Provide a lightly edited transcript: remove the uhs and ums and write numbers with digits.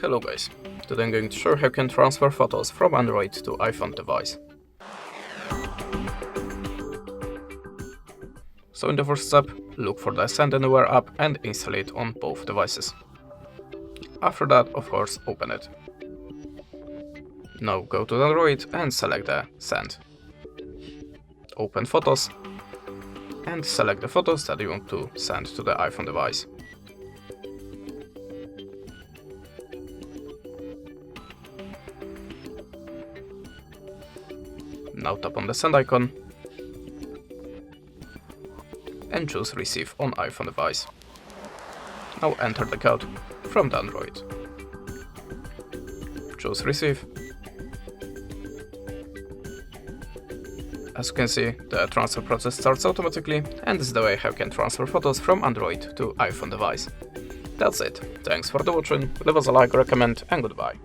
Hello guys, today I'm going to show how you can transfer photos from Android to iPhone device. So in the first step, look for the Send Anywhere app and install it on both devices. After that, of course, open it. Now go to Android and select the Send. Open Photos and select the photos that you want to send to the iPhone device. Now tap on the send icon and choose Receive on iPhone device. Now enter the code from the Android. Choose Receive. As you can see, the transfer process starts automatically, and this is the way how you can transfer photos from Android to iPhone device. That's it. Thanks for the watching, leave us a like, recommend, and goodbye.